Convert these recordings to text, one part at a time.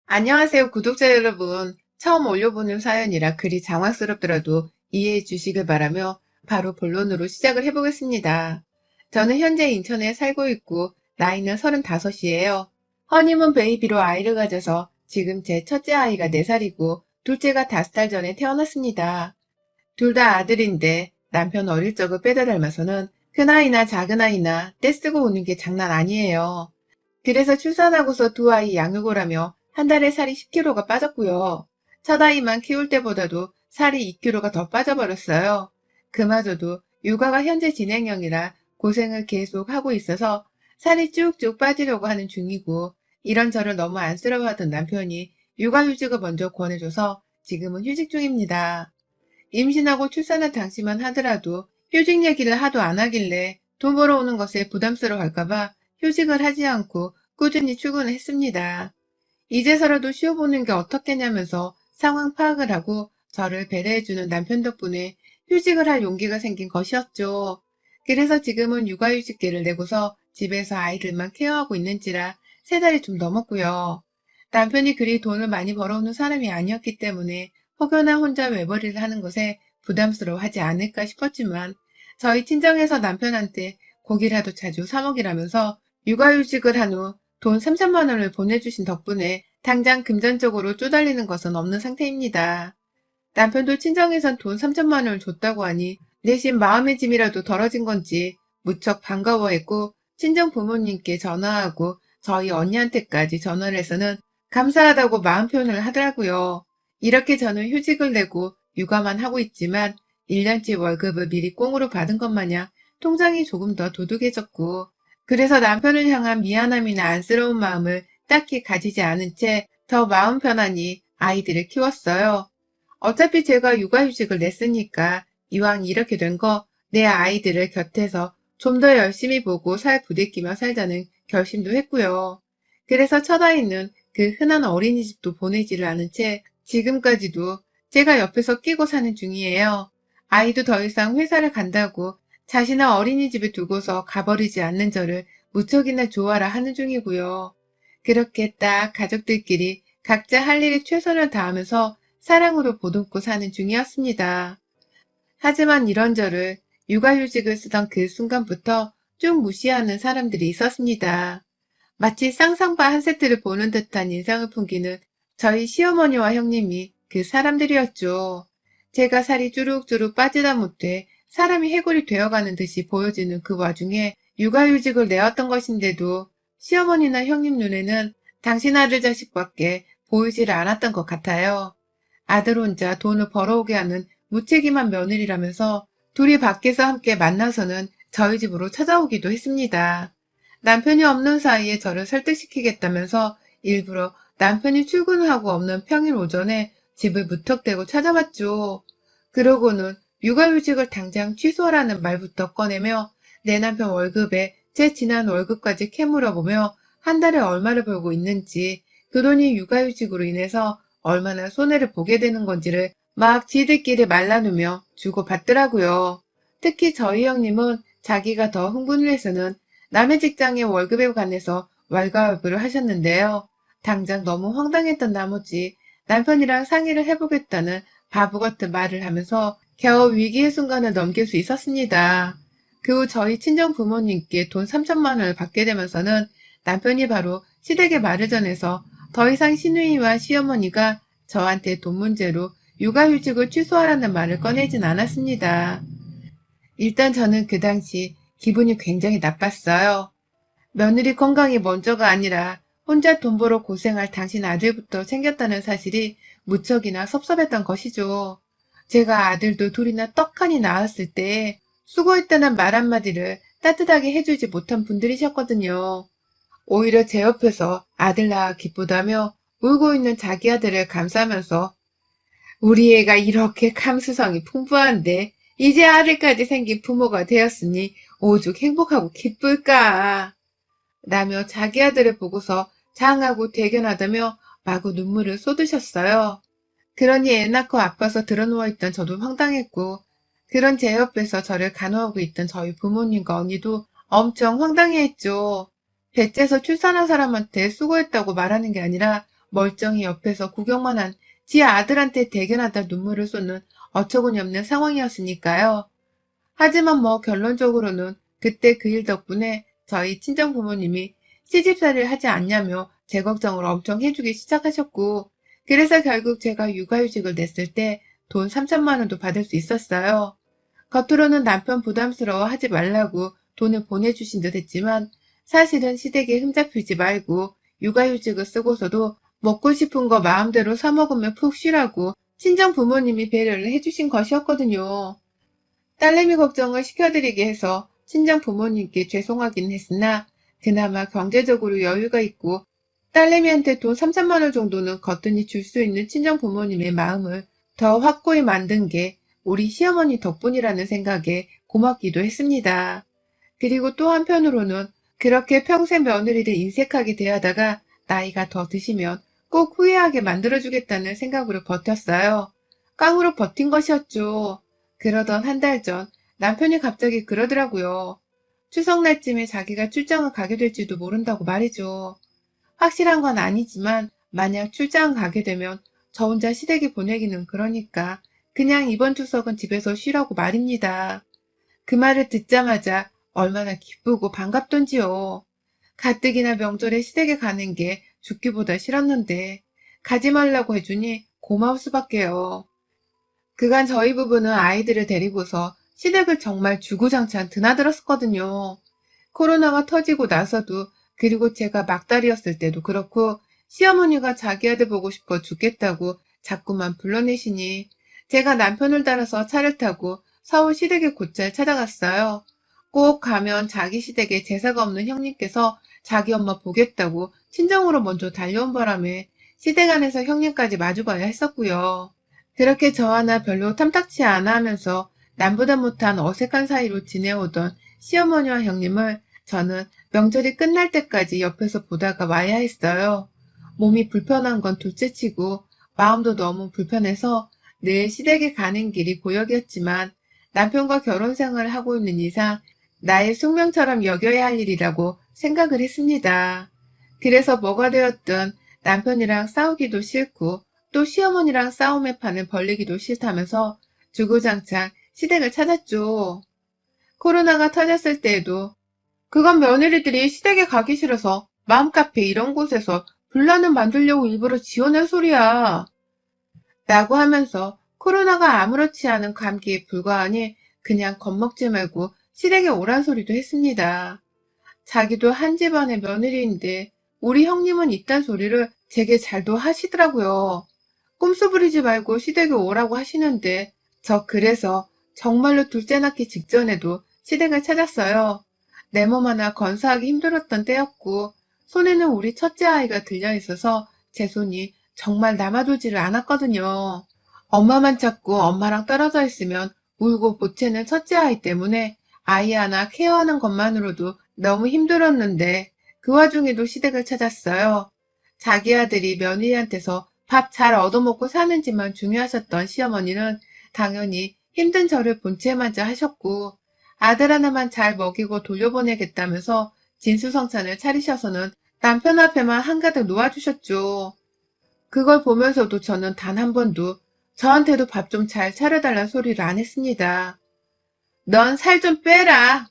안녕하세요, 구독자 여러분. 처음 올려보는 사연이라 글이 장황스럽더라도 이해해 주시길 바라며 바로 본론으로 시작을 해보겠습니다. 저는 현재 인천에 살고 있고 나이는 35이에요. 허니문 베이비로 아이를 가져서 지금 제 첫째 아이가 4살이고 둘째가 5달 전에 태어났습니다. 둘 다 아들인데 남편 어릴 적을 빼다 닮아서는 큰아이나 작은아이나 떼쓰고 우는 게 장난 아니에요. 그래서 출산하고서 두 아이 양육을 하며 한 달에 살이 10kg가 빠졌고요. 첫 아이만 키울 때보다도 살이 2kg가 더 빠져버렸어요. 그마저도 육아가 현재 진행형이라 고생을 계속 하고 있어서 살이 쭉쭉 빠지려고 하는 중이고, 이런 저를 너무 안쓰러워하던 남편이 육아휴직을 먼저 권해줘서 지금은 휴직 중입니다. 임신하고 출산한 당시만 하더라도 휴직 얘기를 하도 안 하길래 돈 벌어오는 것에 부담스러워 할까봐 휴직을 하지 않고 꾸준히 출근을 했습니다. 이제서라도 쉬어보는 게 어떻겠냐면서 상황 파악을 하고 저를 배려해주는 남편 덕분에 휴직을 할 용기가 생긴 것이었죠. 그래서 지금은 육아휴직계를 내고서 집에서 아이들만 케어하고 있는지라 3달이 좀 넘었고요. 남편이 그리 돈을 많이 벌어오는 사람이 아니었기 때문에 혹여나 혼자 외벌이를 하는 것에 부담스러워하지 않을까 싶었지만, 저희 친정에서 남편한테 고기라도 자주 사 먹이라면서 육아휴직을 한 후 돈 3천만 원을 보내주신 덕분에 당장 금전적으로 쪼달리는 것은 없는 상태입니다. 남편도 친정에선 돈 3천만 원을 줬다고 하니 내심 마음의 짐이라도 덜어진 건지 무척 반가워했고, 친정 부모님께 전화하고 저희 언니한테까지 전화를 해서는 감사하다고 마음 표현을 하더라고요. 이렇게 저는 휴직을 내고 육아만 하고 있지만 1년치 월급을 미리 꽁으로 받은 것 마냥 통장이 조금 더 도둑해졌고, 그래서 남편을 향한 미안함이나 안쓰러운 마음을 딱히 가지지 않은 채 더 마음 편안히 아이들을 키웠어요. 어차피 제가 육아휴직을 냈으니까 이왕 이렇게 된 거 내 아이들을 곁에서 좀 더 열심히 보고 살 부대끼며 살자는 결심도 했고요. 그래서 첫 아이는 그 흔한 어린이집도 보내지를 않은 채 지금까지도 제가 옆에서 끼고 사는 중이에요. 아이도 더 이상 회사를 간다고 자신을 어린이집에 두고서 가버리지 않는 저를 무척이나 좋아라 하는 중이고요. 그렇게 딱 가족들끼리 각자 할 일에 최선을 다하면서 사랑으로 보듬고 사는 중이었습니다. 하지만 이런 저를 육아휴직을 쓰던 그 순간부터 쭉 무시하는 사람들이 있었습니다. 마치 쌍쌍바 한 세트를 보는 듯한 인상을 풍기는 저희 시어머니와 형님이 그 사람들이었죠. 제가 살이 주룩주룩 빠지다 못해 사람이 해골이 되어가는 듯이 보여지는 그 와중에 육아휴직을 내었던 것인데도 시어머니나 형님 눈에는 당신 아들 자식밖에 보이지를 않았던 것 같아요. 아들 혼자 돈을 벌어오게 하는 무책임한 며느리라면서 둘이 밖에서 함께 만나서는 저희 집으로 찾아오기도 했습니다. 남편이 없는 사이에 저를 설득시키겠다면서 일부러 남편이 출근하고 없는 평일 오전에 집을 무턱대고 찾아왔죠. 그러고는 육아휴직을 당장 취소하라는 말부터 꺼내며 내 남편 월급에 제 지난 월급까지 캐물어보며 한 달에 얼마를 벌고 있는지, 그 돈이 육아휴직으로 인해서 얼마나 손해를 보게 되는 건지를 막 지들끼리 말나누며 주고받더라고요. 특히 저희 형님은 자기가 더 흥분을 해서는 남의 직장의 월급에 관해서 왈가왈부를 하셨는데요. 당장 너무 황당했던 나머지 남편이랑 상의를 해보겠다는 바보 같은 말을 하면서 겨우 위기의 순간을 넘길 수 있었습니다. 그 후 저희 친정 부모님께 돈 3천만 원을 받게 되면서는 남편이 바로 시댁에 말을 전해서 더 이상 시누이와 시어머니가 저한테 돈 문제로 육아휴직을 취소하라는 말을 꺼내진 않았습니다. 일단 저는 그 당시 기분이 굉장히 나빴어요. 며느리 건강이 먼저가 아니라 혼자 돈 벌어 고생할 당신 아들부터 챙겼다는 사실이 무척이나 섭섭했던 것이죠. 제가 아들도 둘이나 떡하니 낳았을 때 수고했다는 말 한마디를 따뜻하게 해주지 못한 분들이셨거든요. 오히려 제 옆에서 아들 낳아 기쁘다며 울고 있는 자기 아들을 감싸면서 우리 애가 이렇게 감수성이 풍부한데 이제 아들까지 생긴 부모가 되었으니 오죽 행복하고 기쁠까 라며 자기 아들을 보고서 장하고 대견하다며 마구 눈물을 쏟으셨어요. 그러니 애 낳고 아파서 드러누워있던 저도 황당했고, 그런 제 옆에서 저를 간호하고 있던 저희 부모님과 언니도 엄청 황당해했죠. 배째서 출산한 사람한테 수고했다고 말하는 게 아니라 멀쩡히 옆에서 구경만 한 지 아들한테 대견하다 눈물을 쏟는 어처구니 없는 상황이었으니까요. 하지만 뭐 결론적으로는 그때 그 일 덕분에 저희 친정 부모님이 시집살이를 하지 않냐며 제 걱정을 엄청 해주기 시작하셨고, 그래서 결국 제가 육아휴직을 냈을 때 돈 3천만 원도 받을 수 있었어요. 겉으로는 남편 부담스러워 하지 말라고 돈을 보내주신 듯 했지만 사실은 시댁에 흠잡히지 말고 육아휴직을 쓰고서도 먹고 싶은 거 마음대로 사 먹으면 푹 쉬라고 친정 부모님이 배려를 해주신 것이었거든요. 딸내미 걱정을 시켜드리게 해서 친정 부모님께 죄송하긴 했으나 그나마 경제적으로 여유가 있고 딸내미한테 돈 3천만 원 정도는 거뜬히 줄 수 있는 친정 부모님의 마음을 더 확고히 만든 게 우리 시어머니 덕분이라는 생각에 고맙기도 했습니다. 그리고 또 한편으로는 그렇게 평생 며느리를 인색하게 대하다가 나이가 더 드시면 꼭 후회하게 만들어주겠다는 생각으로 버텼어요. 깡으로 버틴 것이었죠. 그러던 한 달 전 남편이 갑자기 그러더라고요. 추석날쯤에 자기가 출장을 가게 될지도 모른다고 말이죠. 확실한 건 아니지만 만약 출장 가게 되면 저 혼자 시댁에 보내기는 그러니까 그냥 이번 추석은 집에서 쉬라고 말입니다. 그 말을 듣자마자 얼마나 기쁘고 반갑던지요. 가뜩이나 명절에 시댁에 가는 게 죽기보다 싫었는데 가지 말라고 해주니 고마울 수밖에요. 그간 저희 부부는 아이들을 데리고서 시댁을 정말 주구장창 드나들었었거든요. 코로나가 터지고 나서도, 그리고 제가 막달이었을 때도 그렇고 시어머니가 자기 아들 보고 싶어 죽겠다고 자꾸만 불러내시니 제가 남편을 따라서 차를 타고 서울 시댁에 곧잘 찾아갔어요. 꼭 가면 자기 시댁에 제사가 없는 형님께서 자기 엄마 보겠다고 친정으로 먼저 달려온 바람에 시댁 안에서 형님까지 마주봐야 했었고요. 그렇게 저 하나 별로 탐탁치 않아 하면서 남보다 못한 어색한 사이로 지내오던 시어머니와 형님을 저는 명절이 끝날 때까지 옆에서 보다가 와야 했어요. 몸이 불편한 건 둘째치고 마음도 너무 불편해서 늘 시댁에 가는 길이 고역이었지만 남편과 결혼 생활을 하고 있는 이상 나의 숙명처럼 여겨야 할 일이라고 생각을 했습니다. 그래서 뭐가 되었든 남편이랑 싸우기도 싫고 또 시어머니랑 싸움의 판을 벌리기도 싫다면서 주구장창 시댁을 찾았죠. 코로나가 터졌을 때에도 그간 며느리들이 시댁에 가기 싫어서 맘카페 이런 곳에서 분란을 만들려고 일부러 지어낸 소리야. 라고 하면서 코로나가 아무렇지 않은 감기에 불과하니 그냥 겁먹지 말고 시댁에 오란 소리도 했습니다. 자기도 한 집안의 며느리인데 우리 형님은 이딴 소리를 제게 잘도 하시더라고요. 꼼수 부리지 말고 시댁에 오라고 하시는데 저 그래서 정말로 둘째 낳기 직전에도 시댁을 찾았어요. 내 몸 하나 건사하기 힘들었던 때였고 손에는 우리 첫째 아이가 들려있어서 제 손이 정말 남아돌지를 않았거든요. 엄마만 찾고 엄마랑 떨어져 있으면 울고 보채는 첫째 아이 때문에 아이 하나 케어하는 것만으로도 너무 힘들었는데 그 와중에도 시댁을 찾았어요. 자기 아들이 며느리한테서 밥 잘 얻어먹고 사는지만 중요하셨던 시어머니는 당연히 힘든 저를 본체마저 하셨고 아들 하나만 잘 먹이고 돌려보내겠다면서 진수성찬을 차리셔서는 남편 앞에만 한가득 놓아주셨죠. 그걸 보면서도 저는 단 한 번도 저한테도 밥 좀 잘 차려달란 소리를 안 했습니다. 넌 살 좀 빼라!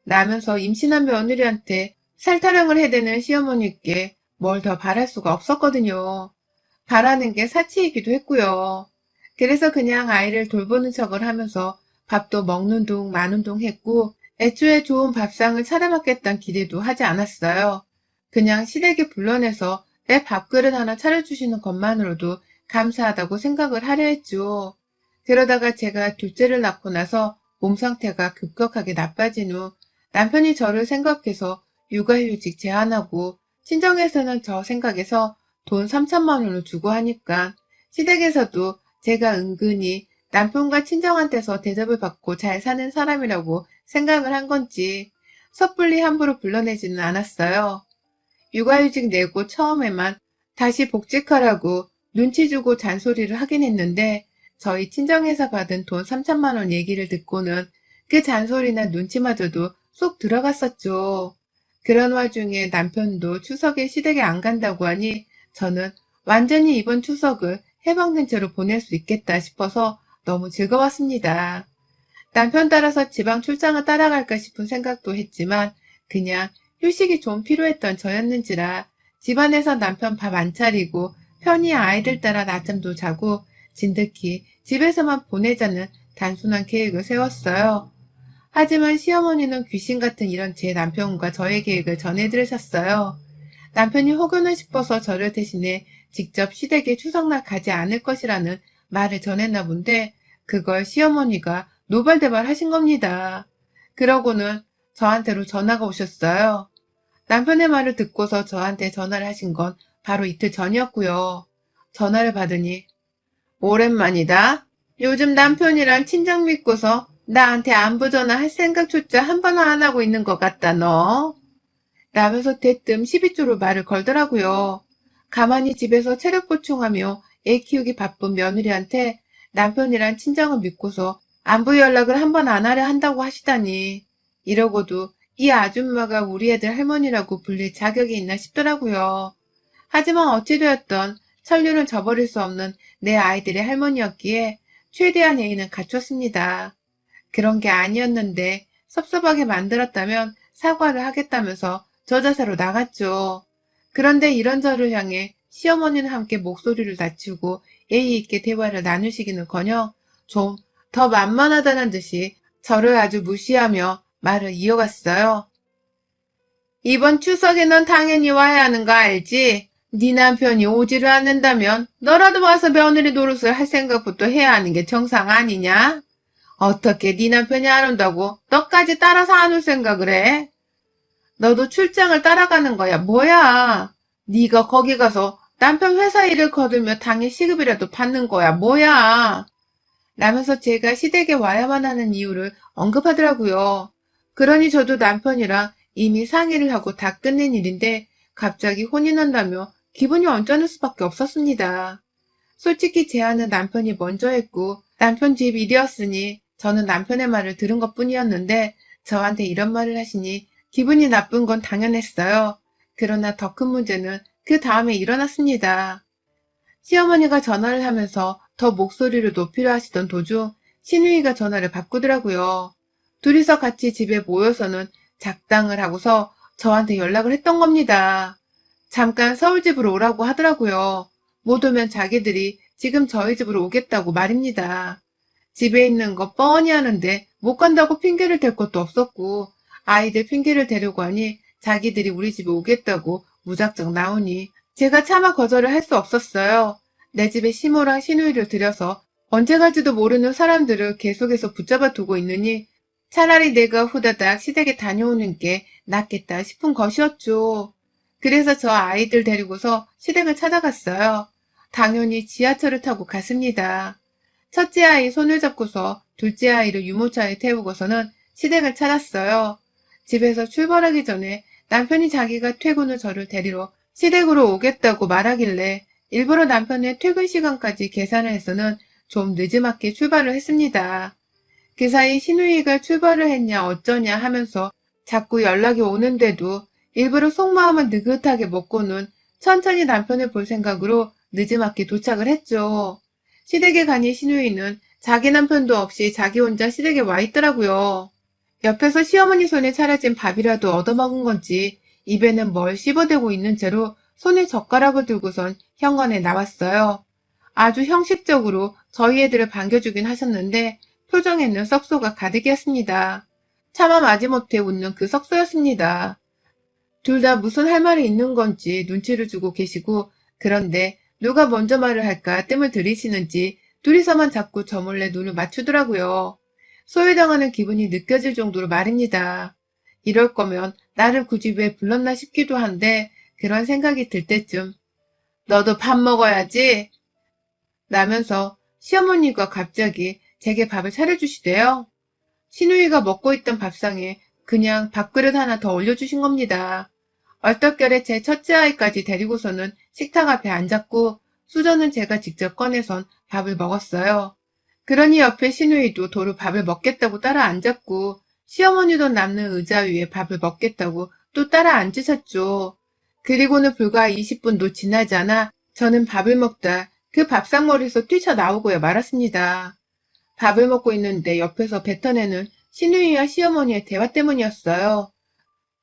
라면서 임신한 며느리한테 살타령을 해대는 시어머니께 뭘 더 바랄 수가 없었거든요. 바라는 게 사치이기도 했고요. 그래서 그냥 아이를 돌보는 척을 하면서 밥도 먹는 둥 마는 둥 했고 애초에 좋은 밥상을 차려먹겠다는 기대도 하지 않았어요. 그냥 시댁에 불러내서 내 밥그릇 하나 차려주시는 것만으로도 감사하다고 생각을 하려 했죠. 그러다가 제가 둘째를 낳고 나서 몸 상태가 급격하게 나빠진 후 남편이 저를 생각해서 육아휴직 제한하고 친정에서는 저 생각해서 돈 3천만 원을 주고 하니까 시댁에서도 제가 은근히 남편과 친정한테서 대접을 받고 잘 사는 사람이라고 생각을 한 건지 섣불리 함부로 불러내지는 않았어요. 육아휴직 내고 처음에만 다시 복직하라고 눈치 주고 잔소리를 하긴 했는데 저희 친정에서 받은 돈 3천만 원 얘기를 듣고는 그 잔소리나 눈치마저도 쏙 들어갔었죠. 그런 와중에 남편도 추석에 시댁에 안 간다고 하니 저는 완전히 이번 추석을 해방된 채로 보낼 수 있겠다 싶어서 너무 즐거웠습니다. 남편 따라서 지방 출장을 따라갈까 싶은 생각도 했지만 그냥 휴식이 좀 필요했던 저였는지라 집안에서 남편 밥 안 차리고 편히 아이들 따라 낮잠도 자고 진득히 집에서만 보내자는 단순한 계획을 세웠어요. 하지만 시어머니는 귀신 같은 이런 제 남편과 저의 계획을 전해 들으셨어요. 남편이 혹여나 싶어서 저를 대신해 직접 시댁에 추석날 가지 않을 것이라는 말을 전했나 본데 그걸 시어머니가 노발대발 하신 겁니다. 그러고는 저한테로 전화가 오셨어요. 남편의 말을 듣고서 저한테 전화를 하신 건 바로 이틀 전이었고요. 전화를 받으니 오랜만이다. 요즘 남편이랑 친정 믿고서 나한테 안부 전화할 생각조차 한 번 안 하고 있는 것 같다 너. 라면서 대뜸 12조로 말을 걸더라고요. 가만히 집에서 체력 보충하며 애 키우기 바쁜 며느리한테 남편이란 친정을 믿고서 안부 연락을 한 번 안 하려 한다고 하시다니. 이러고도 이 아줌마가 우리 애들 할머니라고 불릴 자격이 있나 싶더라고요. 하지만 어찌되었던 천륜은 저버릴 수 없는 내 아이들의 할머니였기에 최대한 예의는 갖췄습니다. 그런 게 아니었는데 섭섭하게 만들었다면 사과를 하겠다면서 저 자세로 나갔죠. 그런데 이런 저를 향해 시어머니는 함께 목소리를 낮추고 예의 있게 대화를 나누시기는커녕 좀 더 만만하다는 듯이 저를 아주 무시하며 말을 이어갔어요. 이번 추석에 넌 당연히 와야 하는 거 알지? 네 남편이 오지를 않는다면 너라도 와서 며느리 노릇을 할 생각부터 해야 하는 게 정상 아니냐? 어떻게 네 남편이 안 온다고 너까지 따라서 안 올 생각을 해? 너도 출장을 따라가는 거야. 뭐야? 네가 거기 가서 남편 회사 일을 거들며 당일 시급이라도 받는 거야. 뭐야? 라면서 제가 시댁에 와야만 하는 이유를 언급하더라고요. 그러니 저도 남편이랑 이미 상의를 하고 다 끝낸 일인데 갑자기 혼이 난다며 기분이 언짢을 수밖에 없었습니다. 솔직히 제안은 남편이 먼저 했고 남편 집 일이었으니 저는 남편의 말을 들은 것뿐이었는데 저한테 이런 말을 하시니 기분이 나쁜 건 당연했어요. 그러나 더 큰 문제는 그 다음에 일어났습니다. 시어머니가 전화를 하면서 더 목소리를 높이려 하시던 도중 시누이가 전화를 바꾸더라고요. 둘이서 같이 집에 모여서는 작당을 하고서 저한테 연락을 했던 겁니다. 잠깐 서울집으로 오라고 하더라고요. 못 오면 자기들이 지금 저희 집으로 오겠다고 말입니다. 집에 있는 거 뻔히 하는데 못 간다고 핑계를 댈 것도 없었고 아이들 핑계를 대려고 하니 자기들이 우리 집에 오겠다고 무작정 나오니 제가 차마 거절을 할 수 없었어요. 내 집에 시모랑 시누이를 들여서 언제 갈지도 모르는 사람들을 계속해서 붙잡아 두고 있느니 차라리 내가 후다닥 시댁에 다녀오는 게 낫겠다 싶은 것이었죠. 그래서 저 아이들 데리고서 시댁을 찾아갔어요. 당연히 지하철을 타고 갔습니다. 첫째 아이 손을 잡고서 둘째 아이를 유모차에 태우고서는 시댁을 찾았어요. 집에서 출발하기 전에 남편이 자기가 퇴근 후 저를 데리러 시댁으로 오겠다고 말하길래 일부러 남편의 퇴근 시간까지 계산을 해서는 좀 늦지막히 출발을 했습니다. 그 사이 시누이가 출발을 했냐 어쩌냐 하면서 자꾸 연락이 오는데도 일부러 속마음은 느긋하게 먹고는 천천히 남편을 볼 생각으로 늦지막히 도착을 했죠. 시댁에 가니 시누이는 자기 남편도 없이 자기 혼자 시댁에 와 있더라고요. 옆에서 시어머니 손에 차려진 밥이라도 얻어먹은 건지 입에는 뭘 씹어대고 있는 채로 손에 젓가락을 들고선 현관에 나왔어요. 아주 형식적으로 저희 애들을 반겨주긴 하셨는데 표정에는 썩소가 가득이었습니다. 차마 마지못해 웃는 그 썩소였습니다. 둘 다 무슨 할 말이 있는 건지 눈치를 주고 계시고 그런데 누가 먼저 말을 할까 뜸을 들이시는지 둘이서만 자꾸 저 몰래 눈을 맞추더라고요. 소외당하는 기분이 느껴질 정도로 말입니다. 이럴 거면 나를 굳이 왜 불렀나 싶기도 한데 그런 생각이 들 때쯤 너도 밥 먹어야지 라면서 시어머니가 갑자기 제게 밥을 차려주시대요. 시누이가 먹고 있던 밥상에 그냥 밥그릇 하나 더 올려주신 겁니다. 얼떨결에 제 첫째 아이까지 데리고서는 식탁 앞에 앉았고 수저는 제가 직접 꺼내선 밥을 먹었어요. 그러니 옆에 시누이도 도로 밥을 먹겠다고 따라 앉았고 시어머니도 남는 의자 위에 밥을 먹겠다고 또 따라 앉으셨죠. 그리고는 불과 20분도 지나지 않아 저는 밥을 먹다 그 밥상머리에서 뛰쳐나오고야 말았습니다. 밥을 먹고 있는데 옆에서 뱉어내는 시누이와 시어머니의 대화 때문이었어요.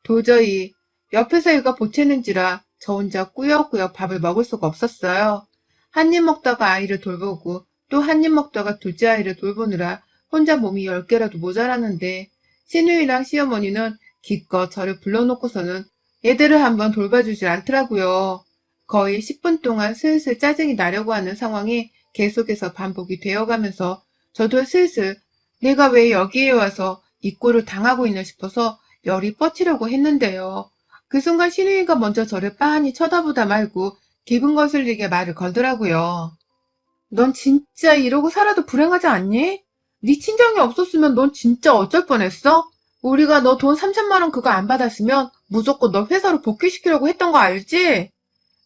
도저히 옆에서 이가 보채는지라 저 혼자 꾸역꾸역 밥을 먹을 수가 없었어요. 한 입 먹다가 아이를 돌보고 또 한 입 먹다가 둘째 아이를 돌보느라 혼자 몸이 10개라도 모자라는데 시누이랑 시어머니는 기껏 저를 불러놓고서는 애들을 한번 돌봐주질 않더라고요. 거의 10분 동안 슬슬 짜증이 나려고 하는 상황이 계속해서 반복이 되어가면서 저도 슬슬 내가 왜 여기에 와서 이 꼴을 당하고 있나 싶어서 열이 뻗치려고 했는데요. 그 순간 시누이가 먼저 저를 빤히 쳐다보다 말고 기분 거슬리게 말을 걸더라고요. 넌 진짜 이러고 살아도 불행하지 않니? 네 친정이 없었으면 넌 진짜 어쩔 뻔했어? 우리가 너 돈 3천만 원 그거 안 받았으면 무조건 너 회사로 복귀시키려고 했던 거 알지?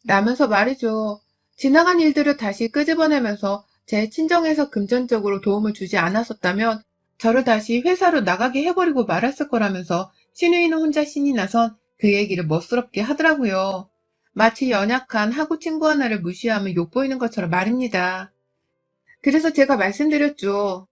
라면서 말이죠. 지나간 일들을 다시 끄집어내면서 제 친정에서 금전적으로 도움을 주지 않았었다면 저를 다시 회사로 나가게 해버리고 말았을 거라면서 시누이는 혼자 신이 나선 그 얘기를 멋스럽게 하더라고요. 마치 연약한 하구 친구 하나를 무시하면 욕보이는 것처럼 말입니다. 그래서 제가 말씀드렸죠.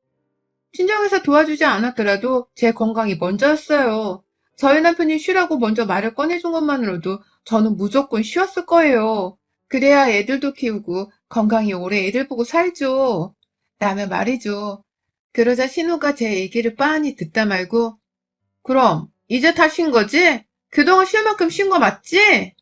친정에서 도와주지 않았더라도 제 건강이 먼저였어요. 저희 남편이 쉬라고 먼저 말을 꺼내준 것만으로도 저는 무조건 쉬었을 거예요. 그래야 애들도 키우고 건강히 오래 애들 보고 살죠. 라며 말이죠. 그러자 신우가 제 얘기를 빤히 듣다 말고 그럼 이제 다 쉰 거지? 그동안 쉴 만큼 쉰 거 맞지?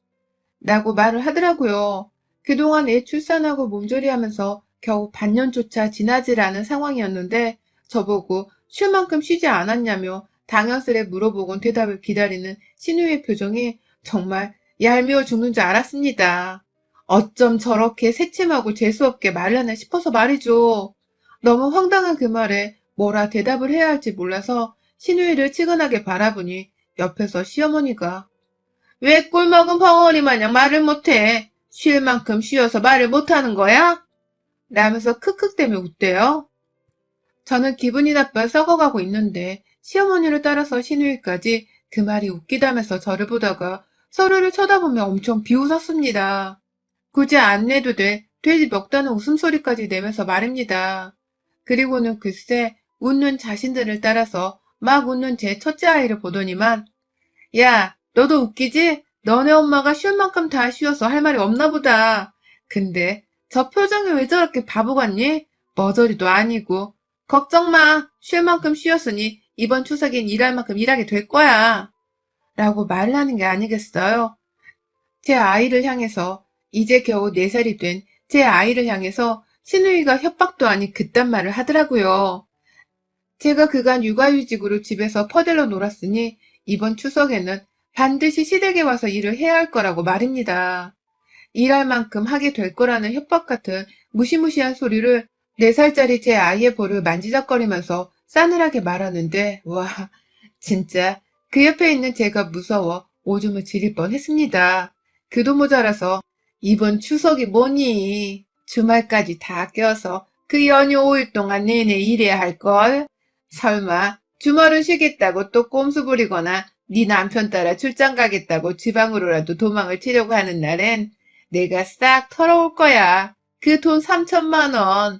라고 말을 하더라고요. 그동안 애 출산하고 몸조리하면서 겨우 반년조차 지나질 않은 상황이었는데 저보고 쉴 만큼 쉬지 않았냐며 당연스레 물어보곤 대답을 기다리는 신우의 표정이 정말 얄미워 죽는 줄 알았습니다. 어쩜 저렇게 새침하고 재수없게 말을 하나 싶어서 말이죠. 너무 황당한 그 말에 뭐라 대답을 해야 할지 몰라서 신우이를 치근하게 바라보니 옆에서 시어머니가 왜 꿀먹은 벙어리 마냥 말을 못해? 쉴 만큼 쉬어서 말을 못하는 거야? 라면서 크크대며 웃대요. 저는 기분이 나빠 썩어가고 있는데 시어머니를 따라서 시누이까지 그 말이 웃기다면서 저를 보다가 서로를 쳐다보며 엄청 비웃었습니다. 굳이 안 내도 돼. 돼지 먹다는 웃음소리까지 내면서 말입니다. 그리고는 글쎄 웃는 자신들을 따라서 막 웃는 제 첫째 아이를 보더니만 야, 너도 웃기지? 너네 엄마가 쉴 만큼 다 쉬어서 할 말이 없나 보다. 근데 저 표정이 왜 저렇게 바보 같니? 머저리도 아니고. 걱정 마. 쉴 만큼 쉬었으니 이번 추석엔 일할 만큼 일하게 될 거야. 라고 말을 하는 게 아니겠어요? 제 아이를 향해서 이제 겨우 4살이 된 제 아이를 향해서 시누이가 협박도 아닌 그딴 말을 하더라고요. 제가 그간 육아휴직으로 집에서 퍼들러 놀았으니 이번 추석에는 반드시 시댁에 와서 일을 해야 할 거라고 말입니다. 일할 만큼 하게 될 거라는 협박 같은 무시무시한 소리를 4살짜리 제 아이의 볼을 만지작거리면서 싸늘하게 말하는데 와 진짜 그 옆에 있는 제가 무서워 오줌을 지릴 뻔했습니다. 그도 모자라서 이번 추석이 뭐니? 주말까지 다 껴서 그 연휴 5일 동안 내내 일해야 할걸? 설마 주말은 쉬겠다고 또 꼼수 부리거나 네 남편 따라 출장 가겠다고 지방으로라도 도망을 치려고 하는 날엔 내가 싹 털어올 거야. 그 돈 3천만 원.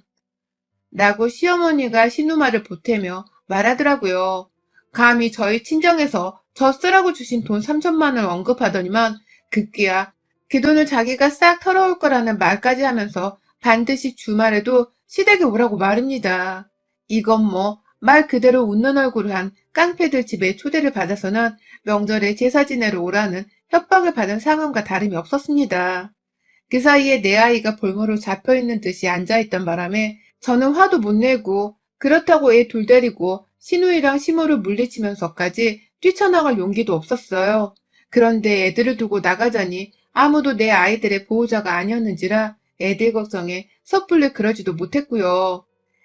라고 시어머니가 신우말을 보태며 말하더라고요. 감히 저희 친정에서 저 쓰라고 주신 돈 3천만 원 언급하더니만 급기야 그 돈을 자기가 싹 털어올 거라는 말까지 하면서 반드시 주말에도 시댁에 오라고 말입니다. 이건 뭐 말 그대로 웃는 얼굴을 한 깡패들 집에 초대를 받아서는 명절에 제사 지내러 오라는 협박을 받은 상황과 다름이 없었습니다. 그 사이에 내 아이가 볼모로 잡혀있는 듯이 앉아있던 바람에 저는 화도 못 내고 그렇다고 애 둘 데리고 시누이랑 시모를 물리치면서까지 뛰쳐나갈 용기도 없었어요. 그런데 애들을 두고 나가자니 아무도 내 아이들의 보호자가 아니었는지라 애들 걱정에 섣불리 그러지도 못했고요.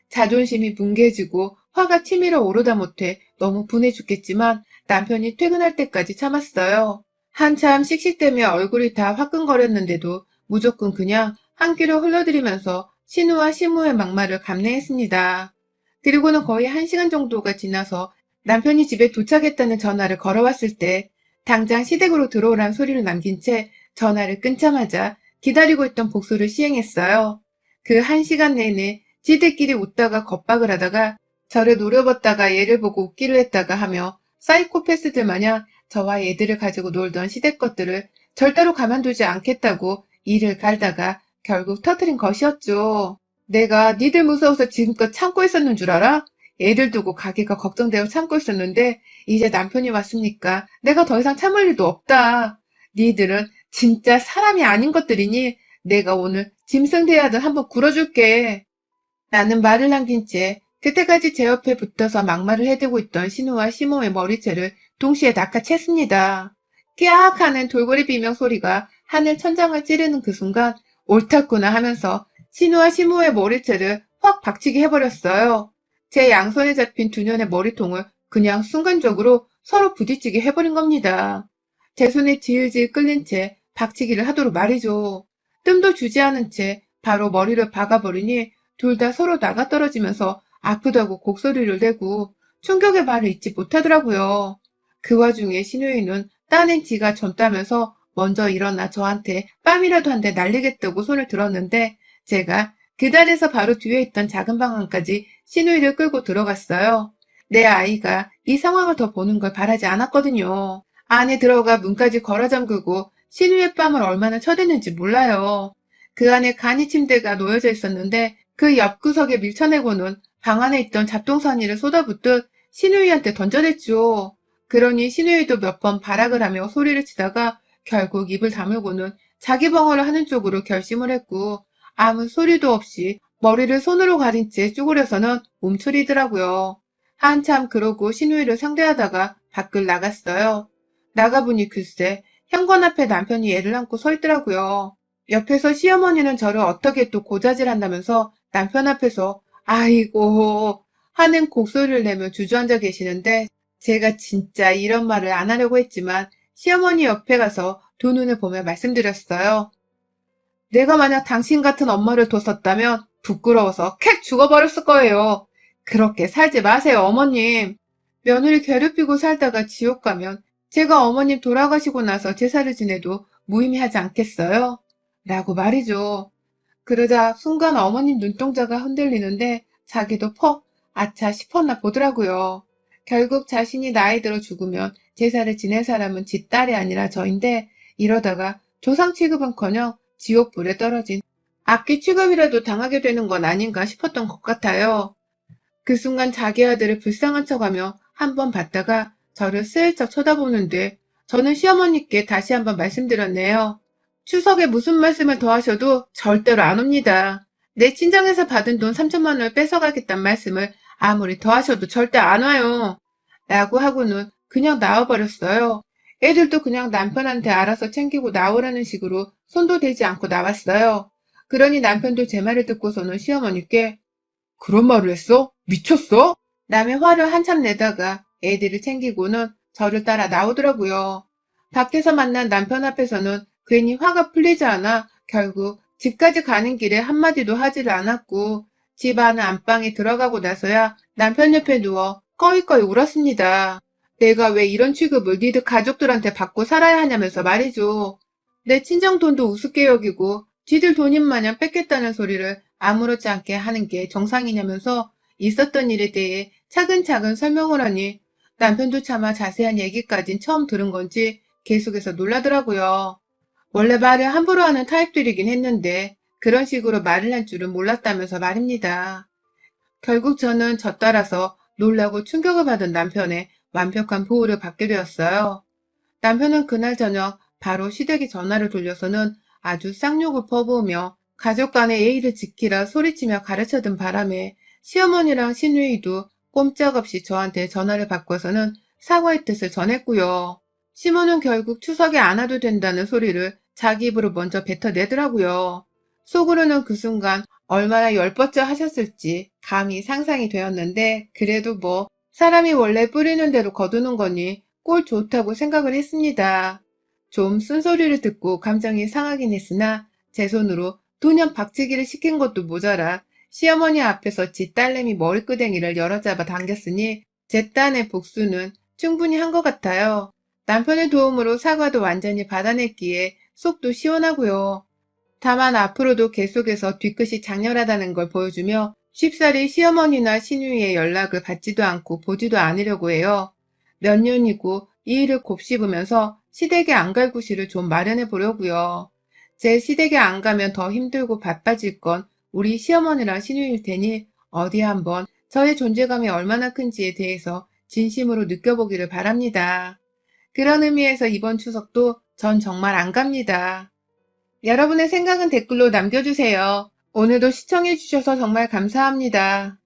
자존심이 뭉개지고 화가 치밀어 오르다 못해 너무 분해 죽겠지만 남편이 퇴근할 때까지 참았어요. 한참 씩씩대며 얼굴이 다 화끈거렸는데도 무조건 그냥 한 귀로 흘러들이면서 신우와 시무의 막말을 감내했습니다. 그리고는 거의 1시간 정도가 지나서 남편이 집에 도착했다는 전화를 걸어왔을 때 당장 시댁으로 들어오란 소리를 남긴 채 전화를 끊자마자 기다리고 있던 복수를 시행했어요. 그 1시간 내내 지들끼리 웃다가 겁박을 하다가 저를 노려봤다가 얘를 보고 웃기를 했다가 하며 사이코패스들 마냥 저와 얘들을 가지고 놀던 시댁 것들을 절대로 가만두지 않겠다고 이를 갈다가 결국 터뜨린 것이었죠. 내가 니들 무서워서 지금껏 참고 있었는 줄 알아? 애들 두고 가기가 걱정되어 참고 있었는데 이제 남편이 왔으니까 내가 더 이상 참을 일도 없다. 니들은 진짜 사람이 아닌 것들이니 내가 오늘 짐승대야들 한번 굴어줄게. 나는 말을 남긴 채 그때까지 제 옆에 붙어서 막말을 해대고 있던 신우와 시모의 머리채를 동시에 낚아챘습니다. 끼악 하는 돌고래 비명 소리가 하늘 천장을 찌르는 그 순간 옳았구나 하면서 신우와 시모의 머리채를 확 박치기 해버렸어요. 제 양손에 잡힌 두 년의 머리통을 그냥 순간적으로 서로 부딪히게 해버린 겁니다. 제 손에 질질 끌린 채 박치기를 하도록 말이죠. 뜸도 주지 않은 채 바로 머리를 박아버리니 둘 다 서로 나가떨어지면서 아프다고 곡소리를 내고 충격의 말을 잇지 못하더라고요. 그 와중에 신우이는 따낸 지가 젊다면서 먼저 일어나 저한테 뺨이라도 한 대 날리겠다고 손을 들었는데 제가 그 자리에서 바로 뒤에 있던 작은 방 안까지 신우이를 끌고 들어갔어요. 내 아이가 이 상황을 더 보는 걸 바라지 않았거든요. 안에 들어가 문까지 걸어 잠그고 신우의 뺨을 얼마나 쳐댔는지 몰라요. 그 안에 간이 침대가 놓여져 있었는데 그 옆구석에 밀쳐내고는 방 안에 있던 잡동사니를 쏟아붓듯 신우이한테 던져댔죠. 그러니 신우이도 몇 번 발악을 하며 소리를 치다가 결국 입을 다물고는 자기 방어를 하는 쪽으로 결심을 했고 아무 소리도 없이 머리를 손으로 가린 채 쪼그려서는 움츠리더라고요. 한참 그러고 신우이를 상대하다가 밖을 나갔어요. 나가보니 글쎄 현관 앞에 남편이 애를 안고 서 있더라고요. 옆에서 시어머니는 저를 어떻게 또 고자질한다면서 남편 앞에서 아이고 하는 곡소리를 내며 주저앉아 계시는데 제가 진짜 이런 말을 안 하려고 했지만 시어머니 옆에 가서 두 눈을 보며 말씀드렸어요. 내가 만약 당신 같은 엄마를 뒀었다면 부끄러워서 캑 죽어버렸을 거예요. 그렇게 살지 마세요, 어머님. 며느리 괴롭히고 살다가 지옥 가면 제가 어머님 돌아가시고 나서 제사를 지내도 무의미하지 않겠어요? 라고 말이죠. 그러자 순간 어머님 눈동자가 흔들리는데 자기도 퍽 아차 싶었나 보더라고요. 결국 자신이 나이 들어 죽으면 제사를 지낼 사람은 지 딸이 아니라 저인데 이러다가 조상 취급은커녕 지옥불에 떨어진 악귀 취급이라도 당하게 되는 건 아닌가 싶었던 것 같아요. 그 순간 자기 아들을 불쌍한 척하며 한번 봤다가 저를 슬쩍 쳐다보는데 저는 시어머니께 다시 한번 말씀드렸네요. 추석에 무슨 말씀을 더 하셔도 절대로 안 옵니다. 내 친정에서 받은 돈 3천만 원을 뺏어가겠다는 말씀을 아무리 더 하셔도 절대 안 와요. 라고 하고는 그냥 나와버렸어요. 애들도 그냥 남편한테 알아서 챙기고 나오라는 식으로 손도 대지 않고 나왔어요. 그러니 남편도 제 말을 듣고서는 시어머니께 그런 말을 했어? 미쳤어? 남의 화를 한참 내다가 애들을 챙기고는 저를 따라 나오더라고요. 밖에서 만난 남편 앞에서는 괜히 화가 풀리지 않아 결국 집까지 가는 길에 한마디도 하지를 않았고 집 안은 안방에 들어가고 나서야 남편 옆에 누워 꺼이꺼이 울었습니다. 내가 왜 이런 취급을 니들 가족들한테 받고 살아야 하냐면서 말이죠. 내 친정 돈도 우습게 여기고 지들 돈인 마냥 뺏겠다는 소리를 아무렇지 않게 하는 게 정상이냐면서 있었던 일에 대해 차근차근 설명을 하니 남편도 차마 자세한 얘기까진 처음 들은 건지 계속해서 놀라더라고요. 원래 말을 함부로 하는 타입들이긴 했는데 그런 식으로 말을 할 줄은 몰랐다면서 말입니다. 결국 저는 저 따라서 놀라고 충격을 받은 남편의 완벽한 보호를 받게 되었어요. 남편은 그날 저녁 바로 시댁에 전화를 돌려서는 아주 쌍욕을 퍼부으며 가족 간의 예의를 지키라 소리치며 가르쳐든 바람에 시어머니랑 시누이도 꼼짝없이 저한테 전화를 바꿔서는 사과의 뜻을 전했고요. 시모는 결국 추석에 안 와도 된다는 소리를 자기 입으로 먼저 뱉어내더라고요. 속으로는 그 순간 얼마나 열뻗쳐 하셨을지 감히 상상이 되었는데 그래도 뭐 사람이 원래 뿌리는 대로 거두는 거니 꼴 좋다고 생각을 했습니다. 좀 쓴소리를 듣고 감정이 상하긴 했으나 제 손으로 두 년 박치기를 시킨 것도 모자라 시어머니 앞에서 지 딸내미 머리끄댕이를 열어잡아 당겼으니 제 딴의 복수는 충분히 한 것 같아요. 남편의 도움으로 사과도 완전히 받아냈기에 속도 시원하고요. 다만 앞으로도 계속해서 뒤끝이 장렬하다는 걸 보여주며 쉽사리 시어머니나 시누이의 연락을 받지도 않고 보지도 않으려고 해요. 몇 년이고 이 일을 곱씹으면서 시댁에 안 갈 구실을 좀 마련해 보려고요. 제 시댁에 안 가면 더 힘들고 바빠질 건 우리 시어머니랑 시누이일 테니 어디 한번 저의 존재감이 얼마나 큰지에 대해서 진심으로 느껴보기를 바랍니다. 그런 의미에서 이번 추석도 전 정말 안 갑니다. 여러분의 생각은 댓글로 남겨주세요. 오늘도 시청해주셔서 정말 감사합니다.